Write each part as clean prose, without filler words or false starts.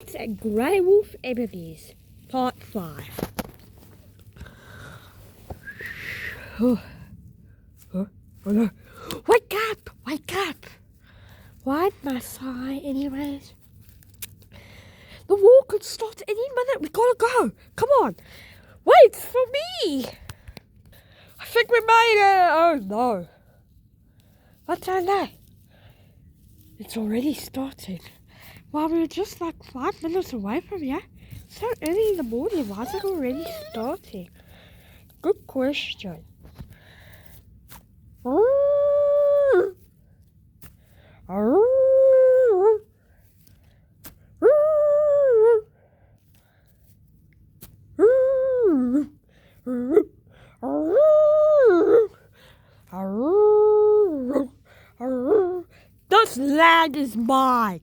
It's a Grey Wolf Enemies, Part 5. Oh no. Wake up! Wake up! Why must I, anyways? The war could start any minute. We gotta go. Come on. Wait for me. I think we made it. Oh no. What's that? It's already starting. Well, we were just like 5 minutes away from here. So early in the morning. Why is it already starting? Good question. This land is mine.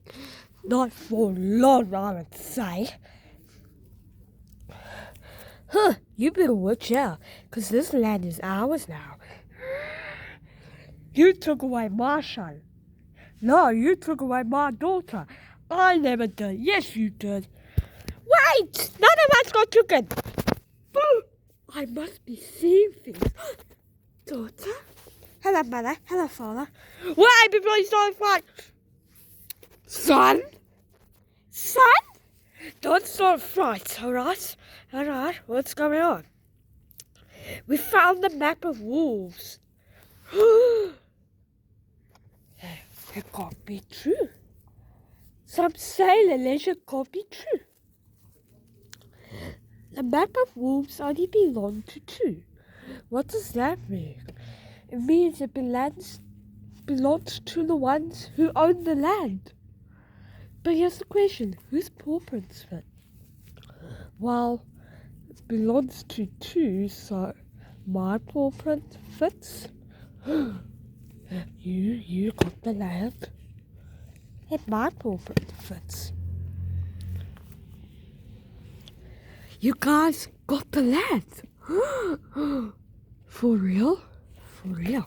Not for long, I would say. You better watch out, because this land is ours now. You took away my son. No, you took away my daughter. I never did. Yes, you did. Wait! None of us got taken. I must be seeing things. Daughter? Hello, mother. Hello, father. Wait, before you start fight. Son? Son? Don't start fights, alright? Alright, what's going on? We found the map of wolves. It can't be true. Some say the legend can't be true. The map of wolves only belongs to two. What does that mean? It means it belongs to the ones who own the land. But here's the question, whose paw prints fit? Well, it belongs to two, so my paw print fits. You got the land. And my paw print fits. You guys got the land. For real? For real?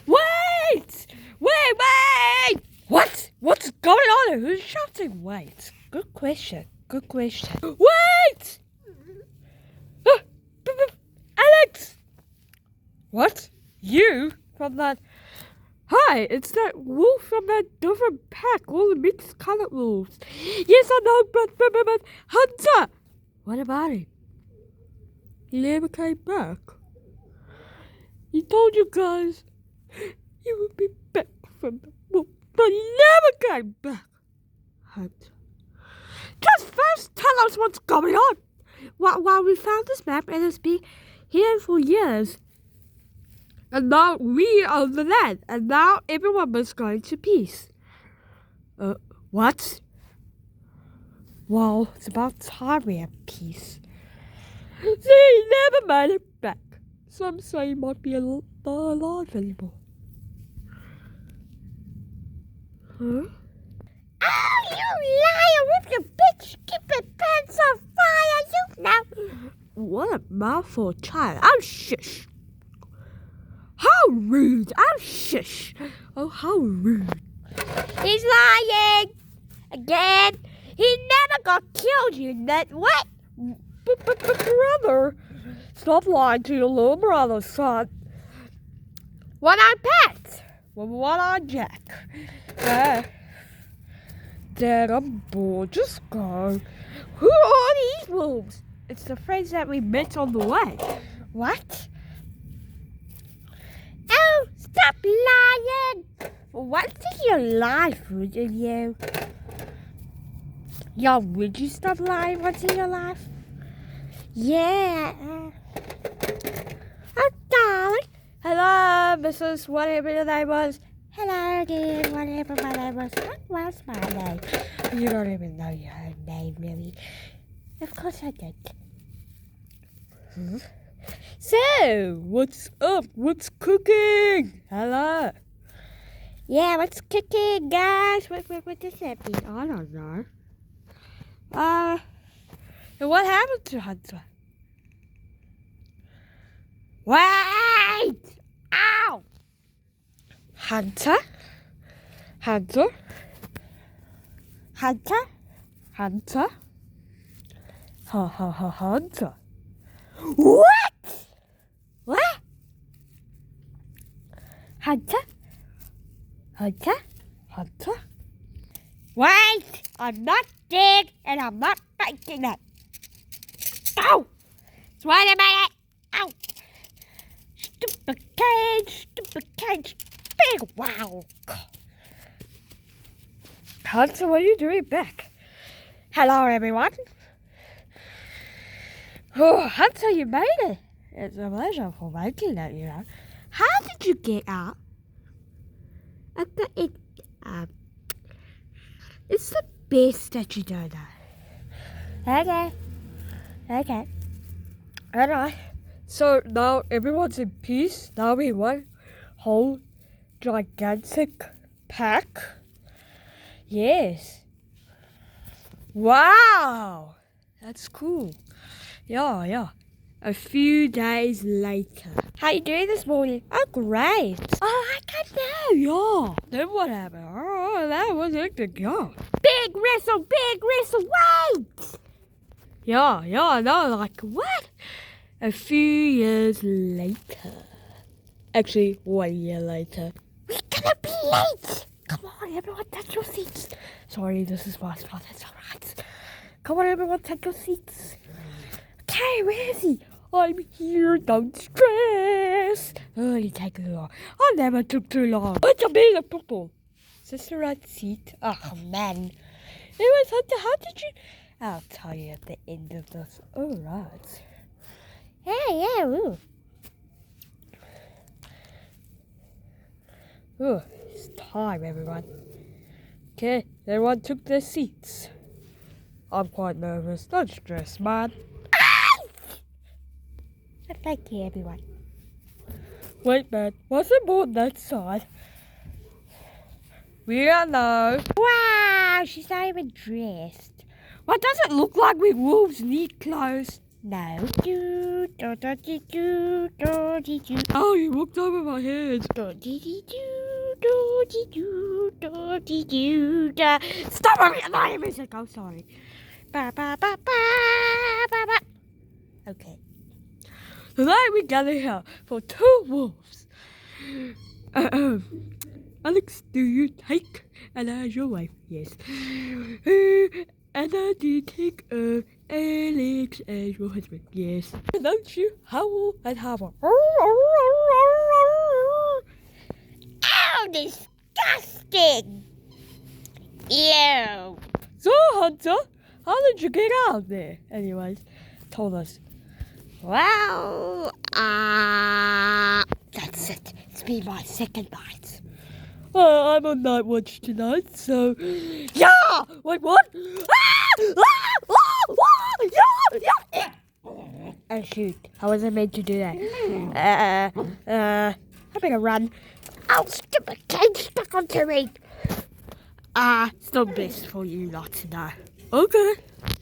Wait! Wait! What? What's going on? Who's shouting? Wait. Good question. Good question. Wait! Alex! What? You? From that... Hi, it's that wolf from that different pack. All the mixed colored wolves. Yes, I know, but... Hunter! What about him? He never came back. He told you guys he would be back from the wolf, but he never came back. Hunter. Just first tell us what's going on. While we found this map and it's been here for years. And now we own the land. And now everyone must go into peace. What? Well, it's about time we have peace. See, he never made it back. Some say he might be not alive anymore. Huh? Oh, you liar with your big stupid pants on fire, you know. What a mouthful, child. Oh, shush. How rude. Oh, shush. Oh, how rude. He's lying. Again. He never got killed, you nut. What? But brother, stop lying to your little brother, son. One-eyed Pat. One-eyed Jack. Dad, I'm bored. Just go. Who are these wolves? It's the friends that we met on the way. What? Oh, stop lying. For once in your life, wouldn't you? Yo, would you stop lying once in your life? Yeah. Oh, darling. Hello, Mrs. Whatever your name was. Hello, dear. Whatever my name was. What was my name? You don't even know your own name, really. Of course I did. So, what's up? What's cooking? Hello. Yeah, what's cooking, guys? What does that mean? I don't know. And what happened to Hunter? Wait! Ow! Hunter? Hunter? Hunter? Hunter. Hunter. What? What? Hunter. Hunter. Hunter. Wait! I'm not dead and I'm not biting it. Ow! Just wait a minute. Ow! Stupid cage. Big wow. Hunter, what are you doing back? Hello, everyone. Oh, Hunter, you made it. It's a pleasure for making it, you know. How did you get out? I got it. It's the best that you don't know. Okay. Alright. So now everyone's in peace. Now we one whole gigantic pack. Yes. Wow. That's cool. Yeah. A few days later. How you doing this morning? Oh, great. Oh, I don't know. Yeah. Then what happened? Oh, that was hectic. Yeah. Big wrestle, wait! Yeah, no, like, what? A few years later. Actually, 1 year later. We're gonna be late. Come on, everyone, take your seats. Sorry, this is my spot. That's alright. Come on, everyone, take your seats. Okay, where is he? I'm here, don't stress. Oh, you take too long. I never took too long. It's a bit of purple. Is this the right seat? Oh, man. Anyways, Hunter, how did you... I'll tell you at the end of this. Alright. Yeah, ooh. Oh, it's time, everyone. Okay, everyone took their seats. I'm quite nervous. Don't stress, man. Thank you, everyone. Wait, man. What's the board that side? We are now. Wow, she's not even dressed. What does it look like with wolves need clothes? No. Oh, you walked over my head. Stop my music. I'm sorry. Okay. Today we gather here for 2 wolves. Alex, do you take Anna as your wife? Yes. Anna, do you take Alex as your husband? Yes. Don't you howl and howl? Ow, disgusting! Ew. So, Hunter, how did you get out there? Anyways, told us. Well, that's it. It's been my second night. I'm on night watch tonight, so... Yeah! Wait, what? Oh shoot, I wasn't meant to do that. I better run. Oh, stupid cage stuck onto me. It's not best for you not to know. Okay.